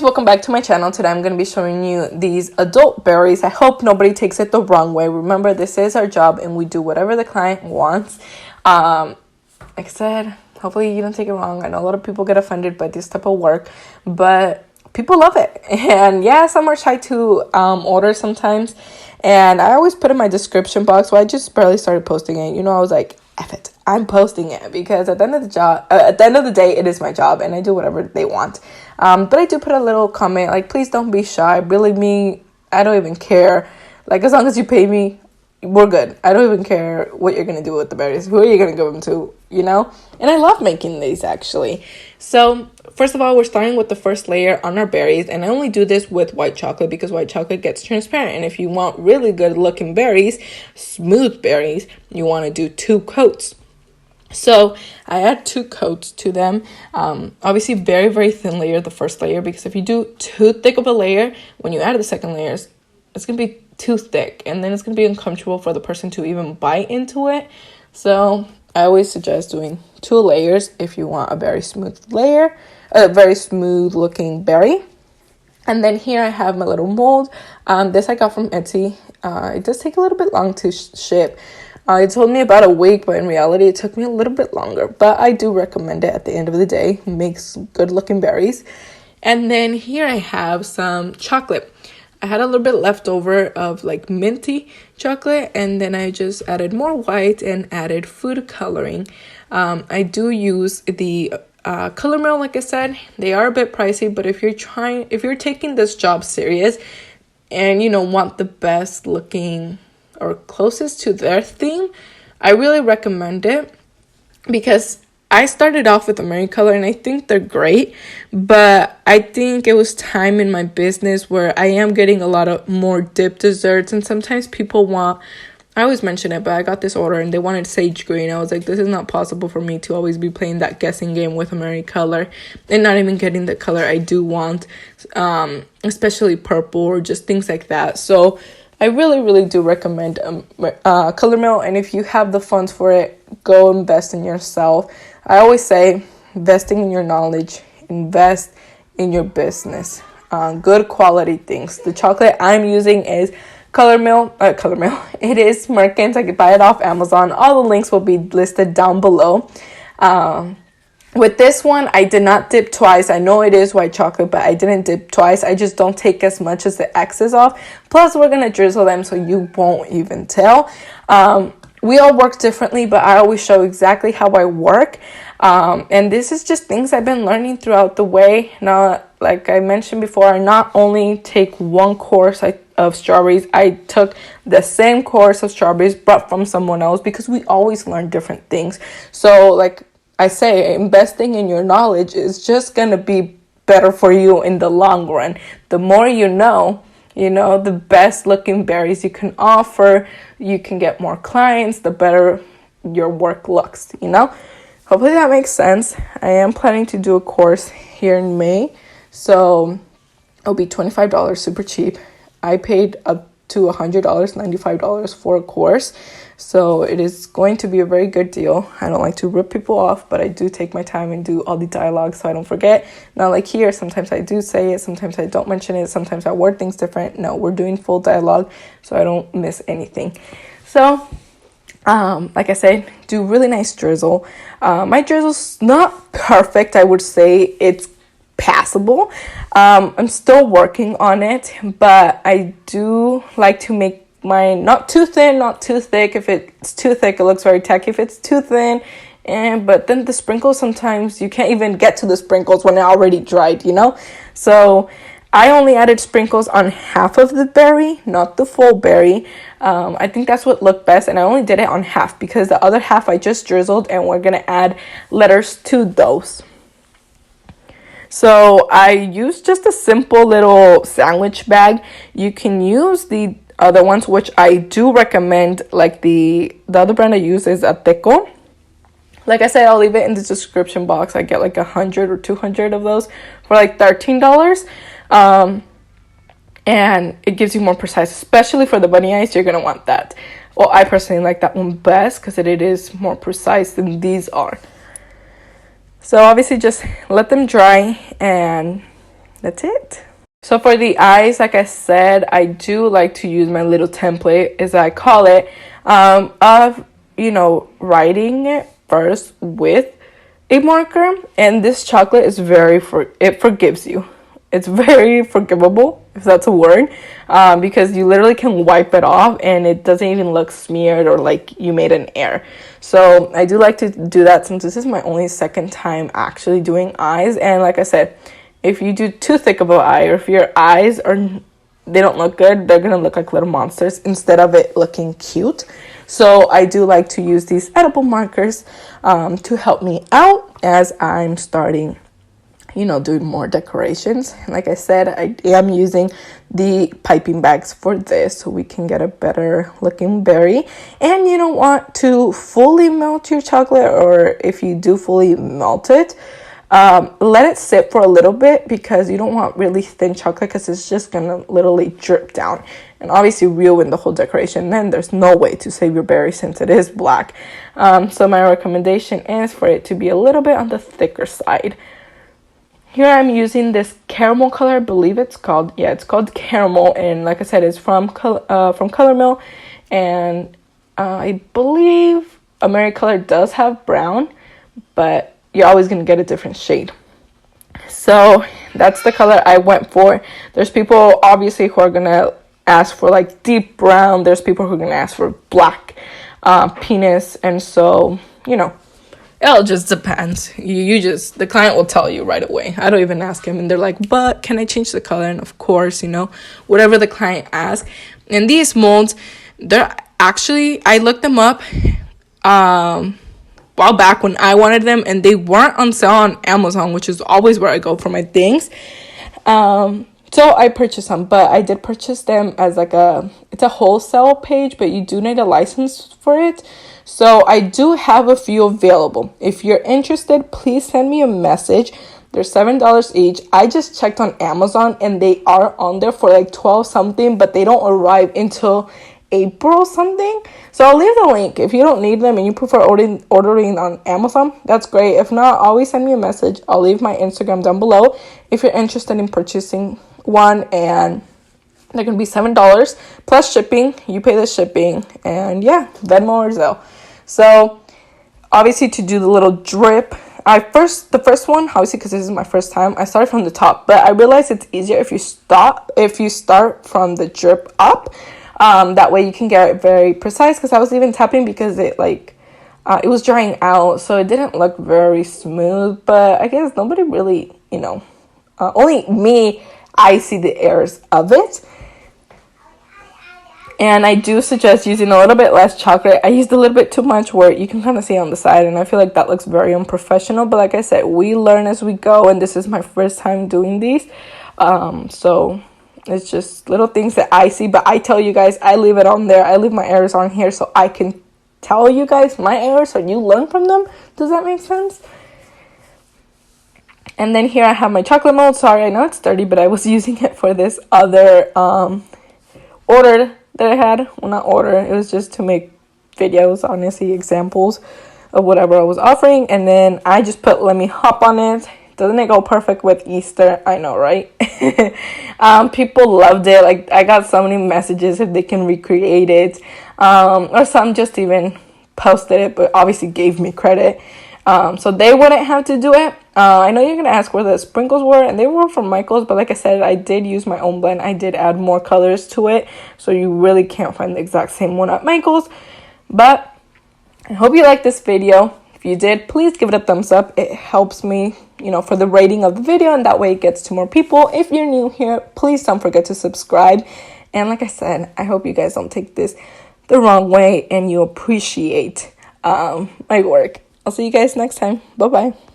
Welcome back to my channel. Today I'm going to be showing you these adult berries. I hope nobody takes it the wrong way. Remember, this is our job and we do whatever the client wants. Like I said, hopefully you don't take it wrong. I know a lot of people get offended by this type of work, but people love it. And yeah, some are shy to order sometimes. And I always put in my description box. Well, I just barely started posting it. You know, I was like, F it, I'm posting it, because at the end of the day, it is my job and I do whatever they want. But I do put a little comment like, please don't be shy. Believe me, I don't even care. Like, as long as you pay me, we're good. I don't even care what you're gonna do with the berries. Who are you gonna give them to? You know? And I love making these, actually. So first of all, we're starting with the first layer on our berries, and I only do this with white chocolate because white chocolate gets transparent. And if you want really good looking berries, smooth berries, you want to do 2 coats. So I add 2 coats to them. Obviously very, very thin layer, the first layer, because if you do too thick of a layer, when you add the second layers, it's going to be too thick, and then it's going to be uncomfortable for the person to even bite into it. So I always suggest doing 2 layers if you want a very smooth layer, a very smooth looking berry. And then here I have my little mold. This I got from Etsy. It does take a little bit long to ship. It told me about a week, but in reality it took me a little bit longer. But I do recommend it at the end of the day. It makes good looking berries. And then here I have some chocolate. I had a little bit left over of like minty chocolate, and then I just added more white and added food coloring. I do use the color mill, like I said. They are a bit pricey, but if you're taking this job serious and want the best looking or closest to their theme, I really recommend it, because I started off with American color and I think they're great, but I think it was time in my business where I am getting a lot of more dip desserts, and sometimes people want, I always mention it, but I got this order and they wanted sage green. I was like, this is not possible for me to always be playing that guessing game with American color and not even getting the color I do want, especially purple or just things like that. So I really, really do recommend color mill, and if you have the funds for it, go invest in yourself. I always say, investing in your knowledge, invest in your business. Good quality things. The chocolate I'm using is color mill. It is MERCKINS. I could buy it off Amazon. All the links will be listed down below. With this one, I did not dip twice. I know it is white chocolate, but I didn't dip twice. I just don't take as much as the excess off. Plus, we're going to drizzle them so you won't even tell. We all work differently, but I always show exactly how I work. And this is just things I've been learning throughout the way. Now, like I mentioned before, I not only take one course of strawberries, I took the same course of strawberries but from someone else, because we always learn different things. So like I say, investing in your knowledge is just going to be better for you in the long run. The more you know, the best looking berries you can offer, you can get more clients, the better your work looks, Hopefully that makes sense. I am planning to do a course here in May, so it'll be $25, super cheap. I paid up to $100, $95 for a course, so it is going to be a very good deal. I don't like to rip people off, but I do take my time and do all the dialogue so I don't forget. Not like here, sometimes I do say it, sometimes I don't mention it, sometimes I word things different. No, we're doing full dialogue so I don't miss anything. So like I said, do really nice drizzle. My drizzle's not perfect, I would say. It's passable. I'm still working on it, but I do like to make mine not too thin, not too thick. If it's too thick, it looks very tacky. If it's too thin, but then the sprinkles, sometimes you can't even get to the sprinkles when they're already dried, So I only added sprinkles on half of the berry, not the full berry. I think that's what looked best, and I only did it on half because the other half I just drizzled, and we're going to add letters to those. So I used just a simple little sandwich bag. You can use the other ones, which I do recommend. Like the other brand I use is Ateco. Like I said, I'll leave it in the description box. I get like 100 or 200 of those for like $13. And it gives you more precise, especially for the bunny eyes. You're gonna want that. Well, I personally like that one best because it is more precise than these are. So obviously just let them dry, and that's it. So for the eyes, like I said, I do like to use my little template, as I call it, of, writing it first with a marker. And this chocolate is it forgives you. It's very forgivable, if that's a word, because you literally can wipe it off and it doesn't even look smeared or like you made an error. So I do like to do that, since this is my only second time actually doing eyes. And like I said, if you do too thick of an eye, or if your eyes they don't look good, they're gonna look like little monsters instead of it looking cute. So I do like to use these edible markers to help me out as I'm starting, doing more decorations. Like I said, I am using the piping bags for this, so we can get a better looking berry. And you don't want to fully melt your chocolate, or if you do fully melt it, let it sit for a little bit, because you don't want really thin chocolate, because it's just gonna literally drip down and obviously ruin the whole decoration. Then there's no way to save your berry, since it is black. So my recommendation is for it to be a little bit on the thicker side. Here I'm using this caramel color, I believe it's called caramel, and like I said, it's from Color Mill, and I believe Americolor does have brown, but you're always going to get a different shade. So that's the color I went for. There's people obviously who are going to ask for like deep brown. There's people who are going to ask for black penis. And so, it all just depends. The client will tell you right away. I don't even ask him. And they're like, but can I change the color? And of course, whatever the client asks. And these molds, they're actually, I looked them up while back when I wanted them, and they weren't on sale on Amazon, which is always where I go for my things. So I purchased them, but I did purchase them as it's a wholesale page, but you do need a license for it. So I do have a few available. If you're interested, please send me a message. They're $7 each. I just checked on Amazon and they are on there for like 12 something, but they don't arrive until April something. So I'll leave the link. If you don't need them and you prefer ordering on Amazon, that's great. If not, always send me a message. I'll leave my Instagram down below if you're interested in purchasing one, and they're gonna be $7 plus shipping. You pay the shipping, and yeah, Venmo or Zelle. So obviously, to do the little drip, the first one, obviously because this is my first time, I started from the top, but I realized it's easier if you start from the drip up. That way you can get it very precise, because I was even tapping because it was drying out, so it didn't look very smooth. But I guess nobody really, only me, I see the errors of it. And I do suggest using a little bit less chocolate. I used a little bit too much, where you can kind of see on the side, and I feel like that looks very unprofessional. But like I said, we learn as we go, and this is my first time doing these. So it's just little things that I see, but I tell you guys, I leave it on there. I leave my errors on here so I can tell you guys my errors so you learn from them. Does that make sense? And then here I have my chocolate mold. Sorry, I know it's dirty, but I was using it for this other order that I had. Well, not order. It was just to make videos, honestly, examples of whatever I was offering. And then I just put let me hop on it. Doesn't it go perfect with Easter? I know, right? People loved it. Like, I got so many messages if they can recreate it. Or some just even posted it, but obviously gave me credit. So they wouldn't have to do it. I know you're going to ask where the sprinkles were, and they were from Michael's. But like I said, I did use my own blend. I did add more colors to it. So you really can't find the exact same one at Michael's. But I hope you liked this video. If you did, please give it a thumbs up. It helps me, for the rating of the video, and that way it gets to more people. If you're new here, please don't forget to subscribe. And like I said, I hope you guys don't take this the wrong way and you appreciate my work. I'll see you guys next time. Bye-bye.